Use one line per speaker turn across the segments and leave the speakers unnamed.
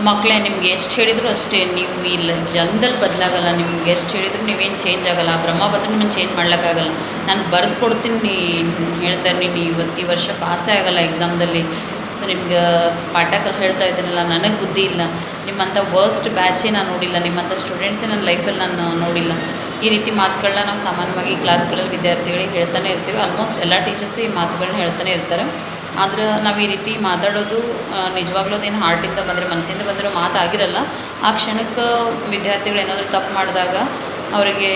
ಮಕ್ಕಳೇ ನಿಮ್ಗೆ ಎಷ್ಟು ಹೇಳಿದ್ರು ಅಷ್ಟೇ, ನೀವು ಇಲ್ಲ ಜನದಲ್ಲಿ ಬದಲಾಗಲ್ಲ. ನಿಮ್ಗೆ ಎಷ್ಟು ಹೇಳಿದ್ರು ನೀವೇನು ಚೇಂಜ್ ಆಗೋಲ್ಲ. ಬ್ರಹ್ಮ ಬಂದರೂ ನಿಮ್ಮನ್ನು ಚೇಂಜ್ ಮಾಡ್ಲಿಕ್ಕಾಗಲ್ಲ. ನಾನು ಬರೆದು ಕೊಡ್ತೀನಿ, ಹೇಳ್ತಾರೆ ನೀನು ಈ ವರ್ಷ ಪಾಸೇ ಆಗೋಲ್ಲ ಎಕ್ಸಾಮ್ದಲ್ಲಿ. ಸೊ ನಿಮ್ಗೆ ಪಾಠ ಹೇಳ್ತಾ ಇದ್ದೀನಲ್ಲ, ನನಗೆ ಬುದ್ಧಿ ಇಲ್ಲ. ನಿಮ್ಮಂಥ ವರ್ಸ್ಟ್ ಬ್ಯಾಚೇ ನಾನು ನೋಡಿಲ್ಲ, ನಿಮ್ಮಂಥ ಸ್ಟೂಡೆಂಟ್ಸೇ ನನ್ನ ಲೈಫಲ್ಲಿ ನಾನು ನೋಡಿಲ್ಲ. ಈ ರೀತಿ ಮಾತುಗಳನ್ನ ನಾವು ಸಾಮಾನ್ಯವಾಗಿ ಕ್ಲಾಸ್ಗಳಲ್ಲಿ ವಿದ್ಯಾರ್ಥಿಗಳಿಗೆ ಹೇಳ್ತಾನೆ ಇರ್ತೀವಿ. ಆಲ್ಮೋಸ್ಟ್ ಎಲ್ಲ ಟೀಚರ್ಸು ಈ ಮಾತುಗಳನ್ನ ಹೇಳ್ತಾನೆ ಇರ್ತಾರೆ. ಆದ್ರೆ ನಾವು ಈ ರೀತಿ ಮಾತಾಡೋದು ನಿಜವಾಗ್ಲೂ ಅದೇನು ಹಾರ್ಟಿಂದ ಬಂದರೆ, ಮನಸ್ಸಿಂದ ಬಂದಿರೋ ಮಾತಾಗಿರಲ್ಲ. ಆ ಕ್ಷಣಕ್ಕೆ ವಿದ್ಯಾರ್ಥಿಗಳು ಏನಾದರೂ ತಪ್ಪು ಮಾಡಿದಾಗ ಅವರಿಗೆ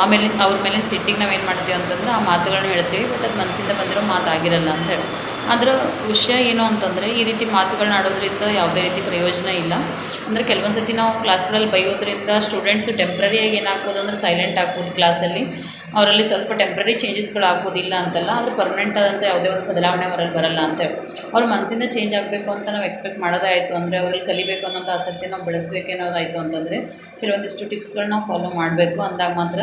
ಆಮೇಲೆ ಅವ್ರ ಮೇಲಿನ ಸಿಟ್ಟಿಗೆ ನಾವು ಏನು ಮಾಡ್ತೀವಿ ಅಂತಂದ್ರೆ ಆ ಮಾತುಗಳನ್ನ ಹೇಳ್ತೀವಿ. ಬಟ್ ಅದು ಮನಸ್ಸಿಂದ ಬಂದಿರೋ ಮಾತಾಗಿರಲ್ಲ ಅಂತ ಹೇಳಿ. ಆದರೆ ವಿಷಯ ಏನು ಅಂತಂದರೆ, ಈ ರೀತಿ ಮಾತುಗಳನ್ನ ಆಡೋದ್ರಿಂದ ಯಾವುದೇ ರೀತಿ ಪ್ರಯೋಜನ ಇಲ್ಲ. ಅಂದರೆ ಕೆಲವೊಂದು ಸತಿ ನಾವು ಕ್ಲಾಸ್ಗಳಲ್ಲಿ ಬೈಯೋದ್ರಿಂದ ಸ್ಟೂಡೆಂಟ್ಸು ಟೆಂಪ್ರರಿಯಾಗಿ ಏನಾಗ್ಬೋದು ಅಂದರೆ ಸೈಲೆಂಟ್ ಆಗ್ಬೋದು ಕ್ಲಾಸಲ್ಲಿ. ಅವರಲ್ಲಿ ಸ್ವಲ್ಪ ಟೆಂಪ್ರರಿ ಚೇಂಜಸ್ಗಳು ಆಗ್ಬೋದಿಲ್ಲ ಅಂತಲ್ಲ, ಆದರೆ ಪರ್ಮನೆಂಟ್ ಆದಂಥ ಯಾವುದೇ ಒಂದು ಬದಲಾವಣೆ ಅವರಲ್ಲಿ ಬರಲ್ಲ ಅಂತೇಳಿ. ಅವ್ರ ಮನಸ್ಸಿಂದ ಚೇಂಜ್ ಆಗಬೇಕು ಅಂತ ನಾವು ಎಕ್ಸ್ಪೆಕ್ಟ್ ಮಾಡೋದಾಯಿತು ಅಂದರೆ, ಅವರಲ್ಲಿ ಕಲಿಬೇಕು ಅನ್ನೋಂಥ ಆಸಕ್ತಿ ನಾವು ಬೆಳೆಸಬೇಕನ್ನೋದಾಯಿತು ಅಂತಂದರೆ ಕೆಲವೊಂದಿಷ್ಟು ಟಿಪ್ಸ್ಗಳನ್ನ ನಾವು ಫಾಲೋ ಮಾಡಬೇಕು. ಅಂದಾಗ ಮಾತ್ರ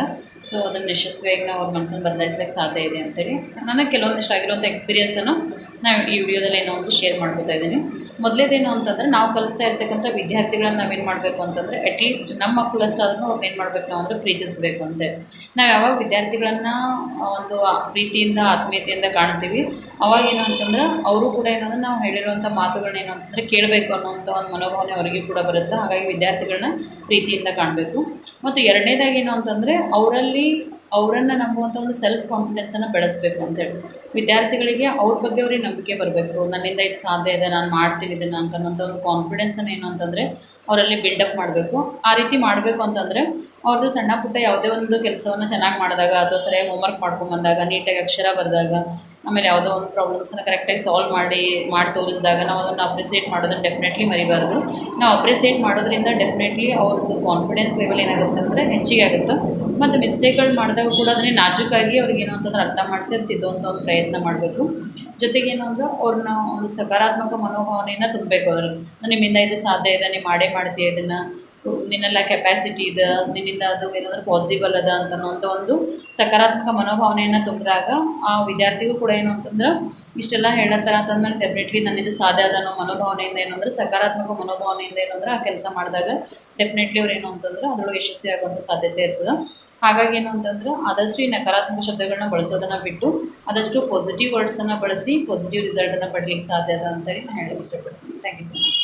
ಸೊ ಅದನ್ನು ಯಶಸ್ವಿಯಾಗಿ ನಾವು ಅವ್ರ ಮನಸ್ಸನ್ನು ಬದಲಾಯಿಸ್ಲಿಕ್ಕೆ ಸಾಧ್ಯ ಇದೆ ಅಂತೇಳಿ ನನಗೆ ಕೆಲವೊಂದಿಷ್ಟು ಆಗಿರುವಂಥ ಎಕ್ಸ್ಪೀರಿಯನ್ಸನ್ನು ನಾನು ಈ ವಿಡಿಯೋದಲ್ಲಿ ಏನೋ ಒಂದು ಶೇರ್ ಮಾಡ್ಕೊತಾ ಇದ್ದೀನಿ. ಮೊದಲೇದೇನು ಅಂತಂದರೆ, ನಾವು ಕಲಿಸ್ತಾ ಇರ್ತಕ್ಕಂಥ ವಿದ್ಯಾರ್ಥಿಗಳನ್ನ ನಾವೇನು ಮಾಡಬೇಕು ಅಂತಂದರೆ, ಅಟ್ಲೀಸ್ಟ್ ನಮ್ಮ ಮಕ್ಕಳಷ್ಟಾದ್ರೂ ಅವ್ರನ್ನ ಏನು ಮಾಡಬೇಕು ನಾವು ಅಂದರೆ ಪ್ರೀತಿಸಬೇಕು ಅಂತೇಳಿ. ನಾವು ಯಾವಾಗ ವಿದ್ಯಾರ್ಥಿಗಳನ್ನು ಒಂದು ಪ್ರೀತಿಯಿಂದ ಆತ್ಮೀಯತೆಯಿಂದ ಕಾಣ್ತೀವಿ, ಅವಾಗೇನು ಅಂತಂದ್ರೆ ಅವರು ಕೂಡ ಏನಂದ್ರೆ ನಾವು ಹೇಳಿರುವಂಥ ಮಾತುಗಳನ್ನೇನು ಅಂತಂದರೆ ಕೇಳಬೇಕು ಅನ್ನೋಂಥ ಒಂದು ಮನೋಭಾವನೆ ಅವರಿಗೆ ಕೂಡ ಬರುತ್ತೆ. ಹಾಗಾಗಿ ವಿದ್ಯಾರ್ಥಿಗಳನ್ನ ಪ್ರೀತಿಯಿಂದ ಕಾಣಬೇಕು. ಮತ್ತು ಎರಡನೇದಾಗಿ ಏನು ಅಂತಂದರೆ, ಅವರನ್ನು ನಂಬುವಂಥ ಒಂದು ಸೆಲ್ಫ್ ಕಾನ್ಫಿಡೆನ್ಸನ್ನು ಬೆಳೆಸಬೇಕು ಅಂತೇಳಿ. ವಿದ್ಯಾರ್ಥಿಗಳಿಗೆ ಅವ್ರ ಬಗ್ಗೆ ಅವ್ರಿಗೆ ನಂಬಿಕೆ ಬರಬೇಕು. ನನ್ನಿಂದ ಇದು ಸಾಧ್ಯ ಇದೆ, ನಾನು ಮಾಡ್ತೀನಿ ಇದನ್ನು ಅಂತನ್ನೋಂಥ ಒಂದು ಕಾನ್ಫಿಡೆನ್ಸನ್ನು ಏನು ಅಂತಂದರೆ ಅವರಲ್ಲಿ ಬಿಲ್ಡಪ್ ಮಾಡಬೇಕು. ಆ ರೀತಿ ಮಾಡಬೇಕು ಅಂತಂದರೆ ಅವ್ರದ್ದು ಸಣ್ಣ ಪುಟ್ಟ ಯಾವುದೇ ಒಂದು ಕೆಲಸವನ್ನು ಚೆನ್ನಾಗಿ ಮಾಡಿದಾಗ, ಅಥವಾ ಸರಿಯಾಗಿ ಹೋಮ್ವರ್ಕ್ ಮಾಡ್ಕೊಂಬಂದಾಗ, ನೀಟಾಗಿ ಅಕ್ಷರ ಬರೆದಾಗ, ಆಮೇಲೆ ಯಾವುದೋ ಒಂದು ಪ್ರಾಬ್ಲಮ್ಸನ್ನ ಕರೆಕ್ಟಾಗಿ ಸಾಲ್ವ್ ಮಾಡಿ ತೋರಿಸಿದಾಗ ನಾವು ಅದನ್ನು ಅಪ್ರಿಸಿಯೇಟ್ ಮಾಡೋದನ್ನು ಡೆಫಿನೆಟ್ಲಿ ಮರಿಬಾರ್ದು. ನಾವು ಅಪ್ರಿಸಿಯೇಟ್ ಮಾಡೋದ್ರಿಂದ ಡೆಫಿನೆಟ್ಲಿ ಅವ್ರದ್ದು ಕಾನ್ಫಿಡೆನ್ಸ್ ಲೆವೆಲ್ ಏನಾಗುತ್ತೆ ಅಂದರೆ ಹೆಚ್ಚಿಗೆ ಆಗುತ್ತೆ. ಮತ್ತು ಮಿಸ್ಟೇಕ್ಗಳು ಮಾಡಿದಾಗ ಕೂಡ ಅದನ್ನೇ ನಾಜೂಕಾಗಿ ಅವ್ರಿಗೆ ಏನು ಅಂತಂದ್ರೆ ಅರ್ಥ ಮಾಡಿಸಿ ಅದು ತಿದ್ದುವಂಥ ಒಂದು ಪ್ರಯತ್ನ ಮಾಡಬೇಕು. ಜೊತೆಗೇನು ಅಂದರೆ ಅವ್ರನ್ನ ಒಂದು ಸಕಾರಾತ್ಮಕ ಮನೋಭಾವನೆಯನ್ನು ತುಂಬಬೇಕು. ಅವರಲ್ಲಿ ನಿಮ್ಮಿಂದ ಇದು ಸಾಧ್ಯ ಇದೆ, ನೀವು ಮಾಡೇ ಮಾಡ್ತೀಯ ಇದನ್ನು, ಸೊ ನಿನ್ನೆಲ್ಲ ಕೆಪಾಸಿಟಿ ಇದೆ, ನಿನ್ನಿಂದ ಅದು ಏನಾದರೂ ಪಾಸಿಬಲ್ ಅದ ಅಂತನ್ನೋಂಥ ಒಂದು ಸಕಾರಾತ್ಮಕ ಮನೋಭಾವನೆಯನ್ನು ತುಂಬಿದಾಗ ಆ ವಿದ್ಯಾರ್ಥಿಗೂ ಕೂಡ ಏನು ಅಂತಂದ್ರೆ ಇಷ್ಟೆಲ್ಲ ಹೇಳತ್ತರ ಅಂತಂದ್ಮೇಲೆ ಡೆಫಿನೆಟ್ಲಿ ನನ್ನಿಂದ ಸಾಧ್ಯ ಅದ ಅನ್ನೋ ಮನೋಭಾವನೆಯಿಂದ ಏನು ಅಂದರೆ, ಸಕಾರಾತ್ಮಕ ಮನೋಭಾವನೆಯಿಂದ ಏನು ಅಂದರೆ ಆ ಕೆಲಸ ಮಾಡಿದಾಗ ಡೆಫಿನೆಟ್ಲಿ ಅವ್ರು ಏನು ಅಂತಂದ್ರೆ ಅದರೊಳಗೆ ಯಶಸ್ವಿ ಆಗುವಂಥ ಸಾಧ್ಯತೆ ಇರ್ತದೆ. ಹಾಗಾಗಿ ಏನು ಅಂತಂದ್ರೆ ಆದಷ್ಟು ಈ ನಕಾರಾತ್ಮಕ ಶಬ್ದಗಳನ್ನ ಬಳಸೋದನ್ನು ಬಿಟ್ಟು ಆದಷ್ಟು ಪಾಸಿಟಿವ್ ವರ್ಡ್ಸನ್ನು ಬಳಸಿ ಪಾಸಿಟಿವ್ ರಿಸಲ್ಟನ್ನು ಪಡಲಿಕ್ಕೆ ಸಾಧ್ಯ ಅದ ಅಂತೇಳಿ ನಾನು ಹೇಳೋಕ್ಕೆ ಇಷ್ಟಪಡ್ತೀನಿ. Thank you so much.